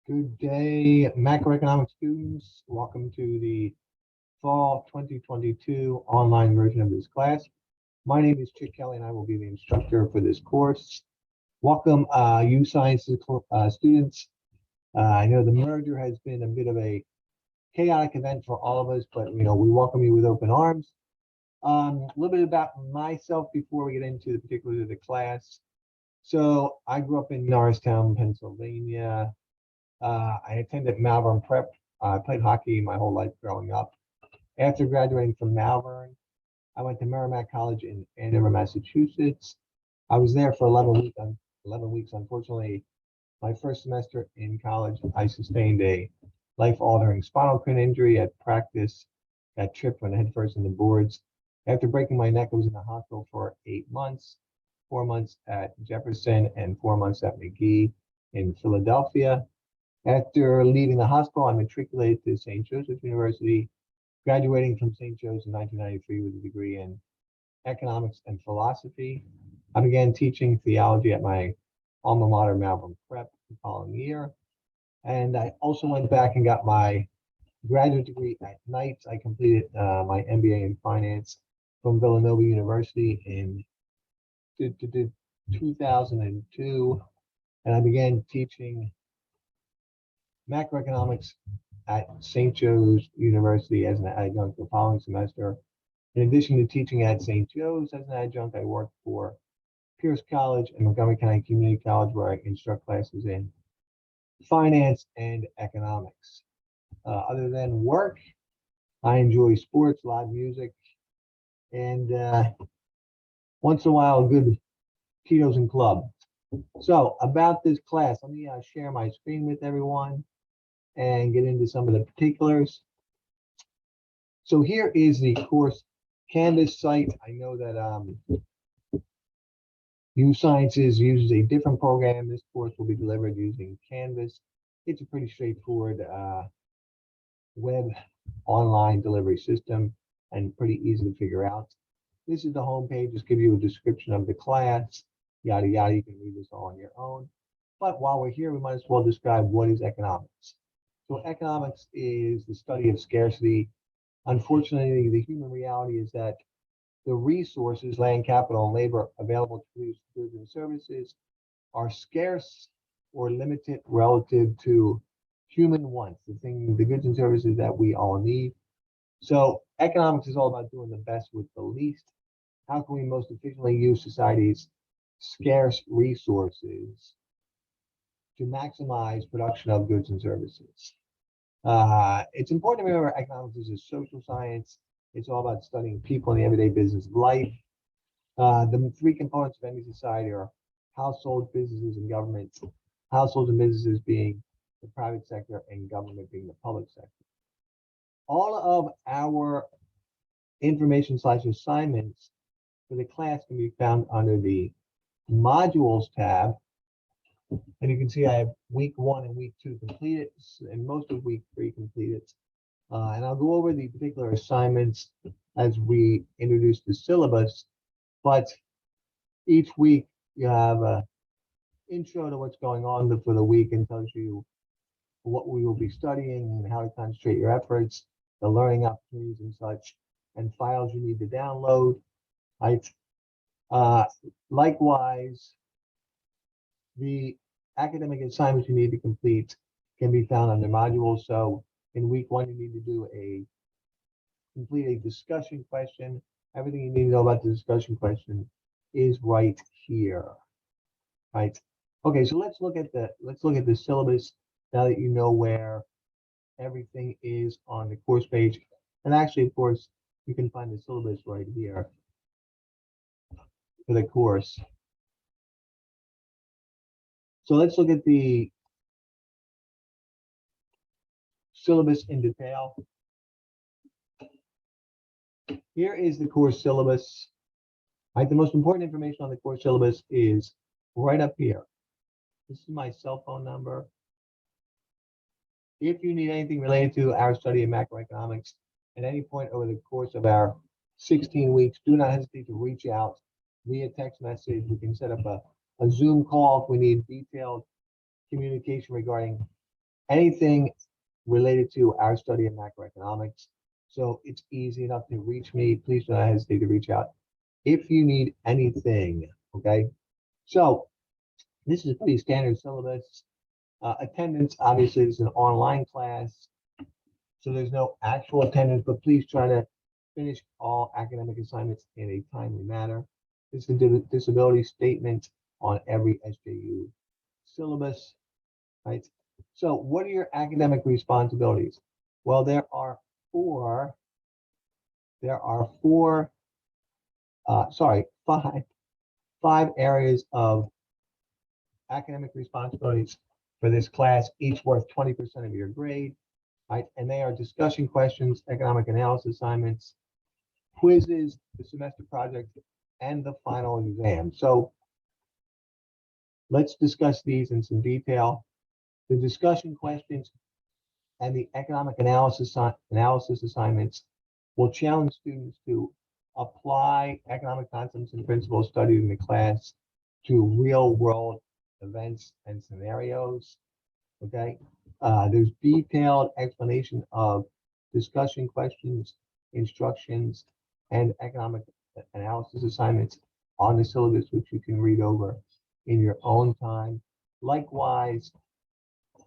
Good day, macroeconomic students. Welcome to the fall 2022 online version of this class. My name is Chick Kelly and I will be the instructor for this course. Welcome, you sciences students. I know the merger has been a bit of a chaotic event for all of us, but we welcome you with open arms. A little bit about myself before we get into the particulars of the class. So I grew up in Norristown, Pennsylvania. I attended Malvern Prep. I played hockey my whole life growing up. After graduating from Malvern, I went to Merrimack College in Andover, Massachusetts. I was there for 11 weeks. Unfortunately, my first semester in college, I sustained a life-altering spinal cord injury at practice. Got tripped when headfirst in the boards. After breaking my neck, I was in the hospital for 8 months, 4 months at Jefferson and 4 months at McGee in Philadelphia. After leaving the hospital, I matriculated to St. Joseph's University, graduating from St. Joe's in 1993 with a degree in economics and philosophy. I began teaching theology at my alma mater, Malvern Prep, the following year. And I also went back and got my graduate degree at Knights. I completed my MBA in finance from Villanova University in 2002. And I began teaching macroeconomics at St. Joe's University as an adjunct the following semester. In addition to teaching at St. Joe's as an adjunct, I worked for Pierce College and Montgomery County Community College, where I instruct classes in finance and economics. Other than work, I enjoy sports, live music, and once in a while, a good Tito's and Club. So about this class, let me share my screen with everyone and get into some of the particulars. So here is the course Canvas site. I know that U Sciences uses a different program. This course will be delivered using Canvas. It's a pretty straightforward web online delivery system and pretty easy to figure out. This is the home page. Just give you a description of the class, yada, yada. You can read this all on your own. But while we're here, we might as well describe what is economics. So economics is the study of scarcity. Unfortunately, the human reality is that the resources, land, capital, and labor available to produce goods and services are scarce or limited relative to human wants, the goods and services that we all need. So economics is all about doing the best with the least. How can we most efficiently use society's scarce resources to maximize production of goods and services? It's important to remember economics is a social science. It's all about studying people in the everyday business of life. The three components of any society are households, businesses, and governments. Households and businesses being the private sector and government being the public sector. All of our information/assignments for the class can be found under the modules tab. And you can see I have week 1 and week 2 completed and most of week 3 completed. And I'll go over the particular assignments as we introduce the syllabus, but each week you have an intro to what's going on for the week and tells you what we will be studying and how to concentrate your efforts, the learning opportunities and such, and files you need to download. Right? Likewise, the academic assignments you need to complete can be found under modules. So in week 1, you need to complete a discussion question. Everything you need to know about the discussion question is right here. Right. Okay, so let's look at the syllabus now that you know where everything is on the course page. And actually, of course, you can find the syllabus right here for the course. So let's look at the syllabus in detail. Here is the course syllabus. Right, the most important information on the course syllabus is right up here. This is my cell phone number. If you need anything related to our study of macroeconomics at any point over the course of our 16 weeks, do not hesitate to reach out via text message. We can set up a Zoom call if we need detailed communication regarding anything related to our study of macroeconomics. So it's easy enough to reach me. Please do not hesitate to reach out if you need anything. Okay. So this is a pretty standard syllabus. Attendance, obviously, this is an online class, so there's no actual attendance, but please try to finish all academic assignments in a timely manner. This is a disability statement on every SJU syllabus, right? So what are your academic responsibilities? Well, there are five areas of academic responsibilities for this class, each worth 20% of your grade, right? And they are discussion questions, economic analysis assignments, quizzes, the semester project, and the final exam. So let's discuss these in some detail. The discussion questions and the economic analysis assignments will challenge students to apply economic concepts and principles studied in the class to real world events and scenarios. Okay, there's detailed explanation of discussion questions, instructions, and economic analysis assignments on the syllabus, which you can read over in your own time. Likewise,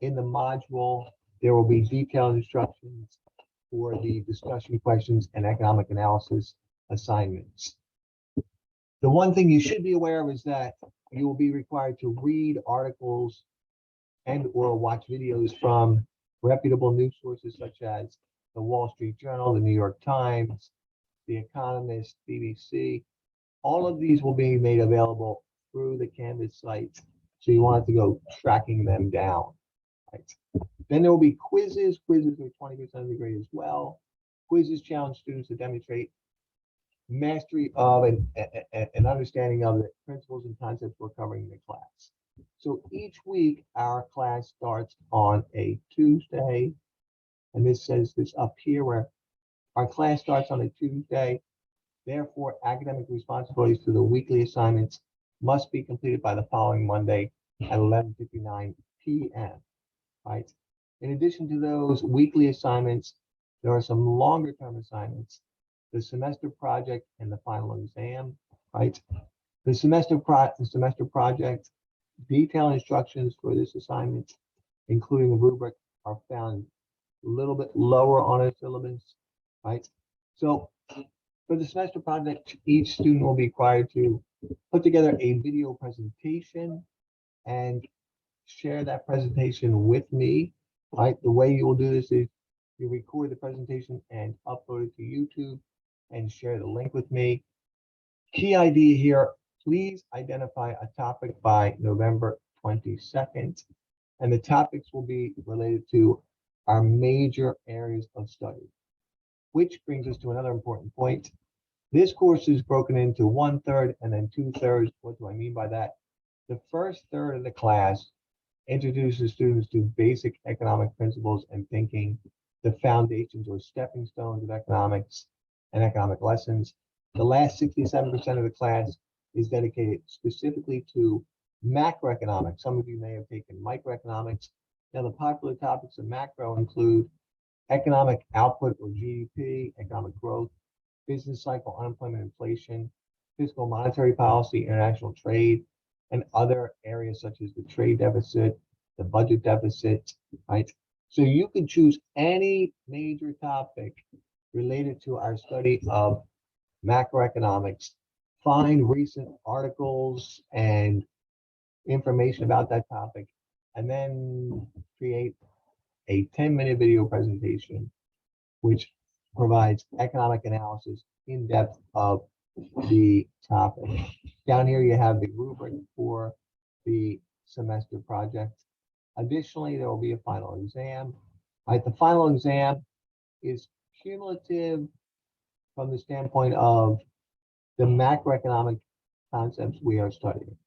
in the module, there will be detailed instructions for the discussion questions and economic analysis assignments. The one thing you should be aware of is that you will be required to read articles and or watch videos from reputable news sources such as the Wall Street Journal, the New York Times, The Economist, BBC. All of these will be made available through the Canvas site, so you want to go tracking them down. Right. Then there will be quizzes. Quizzes are 20% of the grade as well. Quizzes challenge students to demonstrate mastery of and understanding of the principles and concepts we're covering in the class. So each week our class starts on a Tuesday, and this says this up here where our class starts on a Tuesday. Therefore, academic responsibilities to the weekly assignments must be completed by the following Monday at 11:59 p.m. Right. In addition to those weekly assignments, there are some longer term assignments, the semester project and the final exam, right? The semester project, detailed instructions for this assignment, including the rubric, are found a little bit lower on our syllabus, right? So for the semester project, each student will be required to put together a video presentation and share that presentation with me, right? The way you will do this is you record the presentation and upload it to YouTube and share the link with me. Key idea here, please identify a topic by November 22nd, and the topics will be related to our major areas of study. Which brings us to another important point. This course is broken into 1/3 and then 2/3. What do I mean by that? The first third of the class introduces students to basic economic principles and thinking, the foundations or stepping stones of economics and economic lessons. The last 67% of the class is dedicated specifically to macroeconomics. Some of you may have taken microeconomics. Now, the popular topics of macro include economic output or GDP, economic growth, business cycle, unemployment, inflation, fiscal monetary policy, international trade, and other areas such as the trade deficit, the budget deficit, right? So you can choose any major topic related to our study of macroeconomics, find recent articles and information about that topic, and then create a 10-minute video presentation, which provides economic analysis in depth of the topic. Down here, you have the rubric for the semester project. Additionally, there will be a final exam. Right, the final exam is cumulative from the standpoint of the macroeconomic concepts we are studying,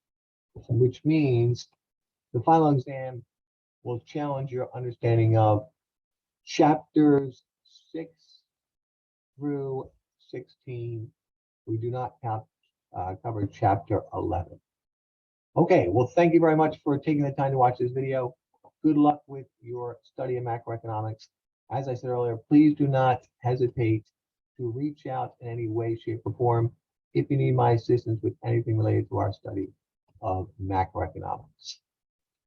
which means the final exam will challenge your understanding of chapters 6 through 16. We do not cover chapter 11. Okay, well, thank you very much for taking the time to watch this video. Good luck with your study of macroeconomics. As I said earlier, please do not hesitate to reach out in any way, shape, or form if you need my assistance with anything related to our study of macroeconomics.